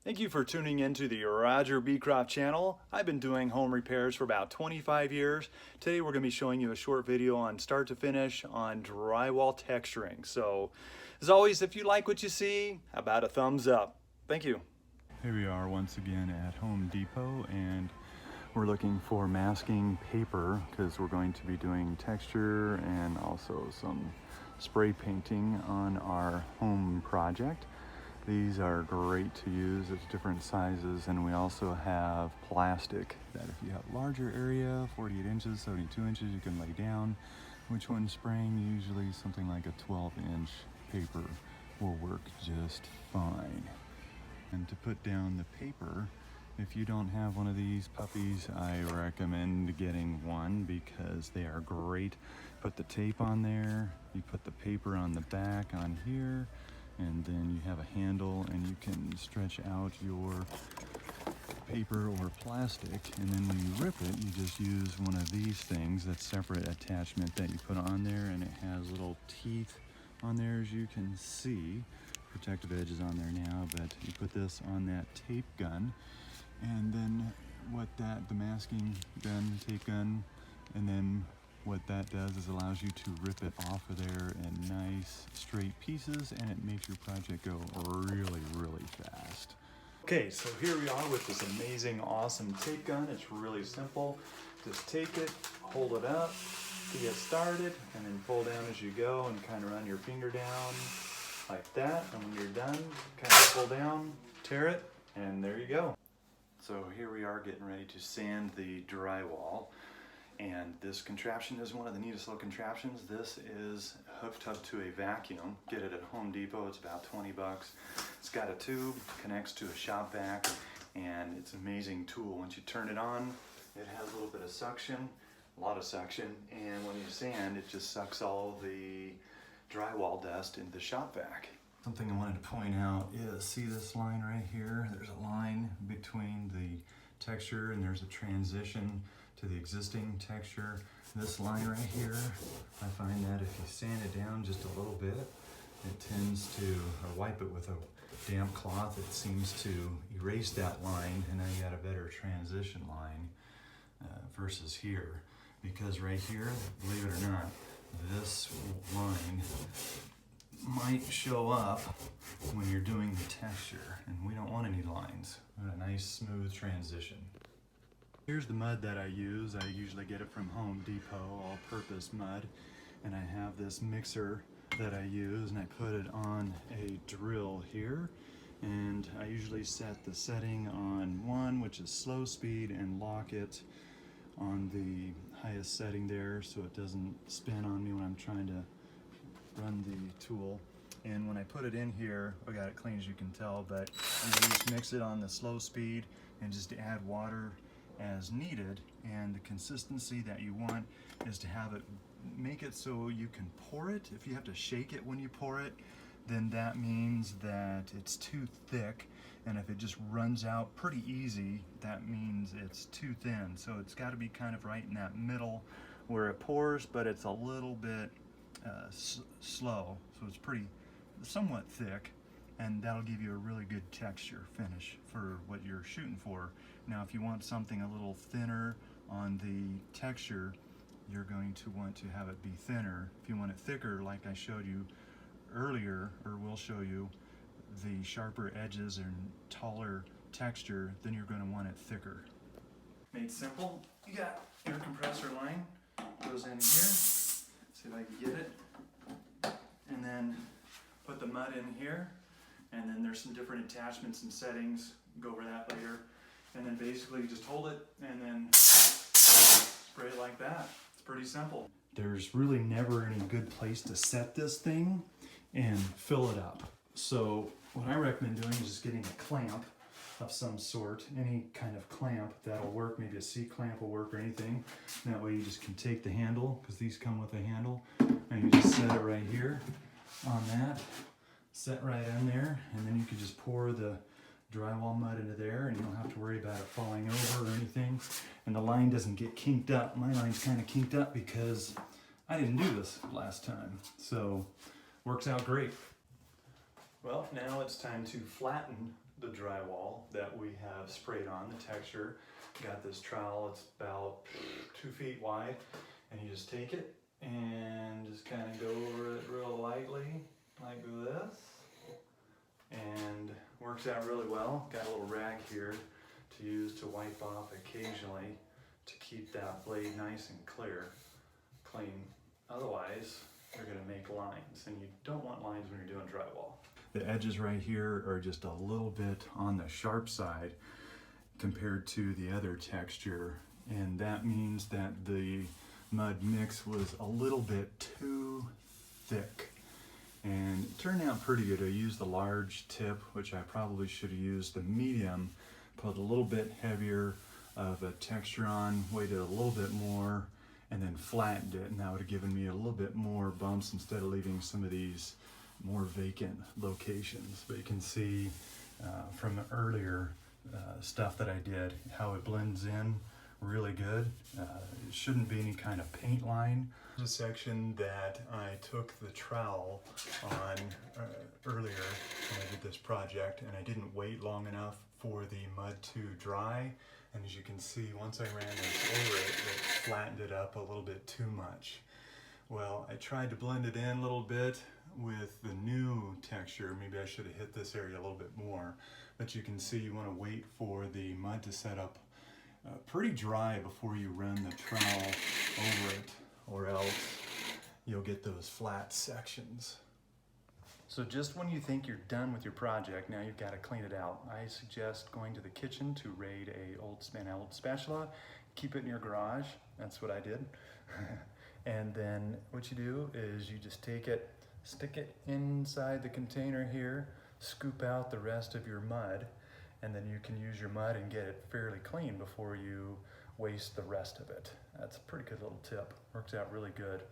Thank you for tuning into the Roger Beecroft channel. I've been doing home repairs for about 25 years. Today we're going to be showing you a short video on start to finish on drywall texturing. So as always, if you like what you see, how about a thumbs up? Thank you. Here we are once again at Home Depot, and we're looking for masking paper because we're going to be doing texture and also some spray painting on our home project. These are great to use. It's different sizes, and we also have plastic that if you have larger area, 48 inches, 72 inches, you can lay down. Which one spraying? Usually something like a 12-inch paper will work just fine. And to put down the paper, if you don't have one of these puppies, I recommend getting one because they are great. Put the tape on there, you put the paper on the back on here, and then you have a handle and you can stretch out your paper or plastic, and then when you rip it, you just use one of these things, that separate attachment that you put on there, and it has little teeth on there, as you can see. Protective edges on there now, but you put this on that tape gun, and then the masking gun, tape gun, and then what that does is allows you to rip it off of there in nice straight pieces, and it makes your project go really fast. Okay, so here we are with this amazing, awesome tape gun. It's really simple. Just take it, hold it up to get started, and then pull down as you go and kind of run your finger down like that. And when you're done, kind of pull down, tear it, and there you go. So here we are getting ready to sand the drywall. And this contraption is one of the neatest little contraptions. This is hooked up to a vacuum. Get it at Home Depot, it's about 20 bucks. It's got a tube, connects to a shop vac, and it's an amazing tool. Once you turn it on, it has a little bit of suction, a lot of suction, and when you sand, it just sucks all the drywall dust into the shop vac. Something I wanted to point out is, see this line right here? There's a line between the texture and there's a transition to the existing texture. This line right here, I find that if you sand it down just a little bit, it tends to, or wipe it with a damp cloth, it seems to erase that line, and now you got a better transition line versus here. Because right here, believe it or not, this line might show up when you're doing the texture, and we don't want any lines. We want a nice smooth transition. Here's the mud that I use. I usually get it from Home Depot, all-purpose mud, and I have this mixer that I use, and I put it on a drill here, and I usually set the setting on 1, which is slow speed, and lock it on the highest setting there so it doesn't spin on me when I'm trying to run the tool. And when I put it in here, I got it clean as you can tell, but you just mix it on the slow speed and just add water as needed, and the consistency that you want is to have it, make it so you can pour it. If you have to shake it when you pour it, then that means that it's too thick, and if it just runs out pretty easy, that means it's too thin. So it's got to be kind of right in that middle where it pours, but it's a little bit slow, so it's somewhat thick, and that'll give you a really good texture finish for what you're shooting for. Now if you want something a little thinner on the texture, you're going to want to have it be thinner. If you want it thicker, like I showed you earlier, or will show you, the sharper edges and taller texture, then you're going to want it thicker. Made simple, you got your compressor line, goes in here, see if I can get it, and then put the mud in here, and then there's some different attachments and settings, go over that later, and then basically just hold it and then spray it like that. It's pretty simple. There's really never any good place to set this thing and fill it up. So what I recommend doing is just getting a clamp of some sort, any kind of clamp that'll work, maybe a C-clamp will work or anything. And that way you just can take the handle, because these come with a handle, and you just set it right here on that, set right in there, and then you can just pour the drywall mud into there, and you don't have to worry about it falling over or anything. And the line doesn't get kinked up. My line's kind of kinked up because I didn't do this last time, so works out great. Well, now it's time to flatten the drywall that we have sprayed on, the texture. Got this trowel, it's about 2 feet wide, and you just take it and just kind of go over it real lightly like this, and works out really well. Got a little rag here to use to wipe off occasionally to keep that blade nice and clean. Otherwise, you're going to make lines, and you don't want lines when you're doing drywall. The edges right here are just a little bit on the sharp side compared to the other texture, and that means that the mud mix was a little bit too thick, and it turned out pretty good. I used the large tip, which I probably should have used the medium, put a little bit heavier of a texture on, weighted a little bit more, and then flattened it, and that would have given me a little bit more bumps instead of leaving some of these more vacant locations. But you can see from the earlier stuff that I did how it blends in really good. It shouldn't be any kind of paint line. There's a section that I took the trowel on earlier when I did this project, and I didn't wait long enough for the mud to dry. And as you can see, once I ran this over it, it flattened it up a little bit too much. Well, I tried to blend it in a little bit with the new texture. Maybe I should have hit this area a little bit more. But you can see you want to wait for the mud to set up pretty dry before you run the trowel over it, or else you'll get those flat sections. So just when you think you're done with your project, now you've got to clean it out. I suggest going to the kitchen to raid an old spatula, keep it in your garage. That's what I did. And then what you do is you just take it, stick it inside the container here, scoop out the rest of your mud, and then you can use your mud and get it fairly clean before you waste the rest of it. That's a pretty good little tip. Works out really good.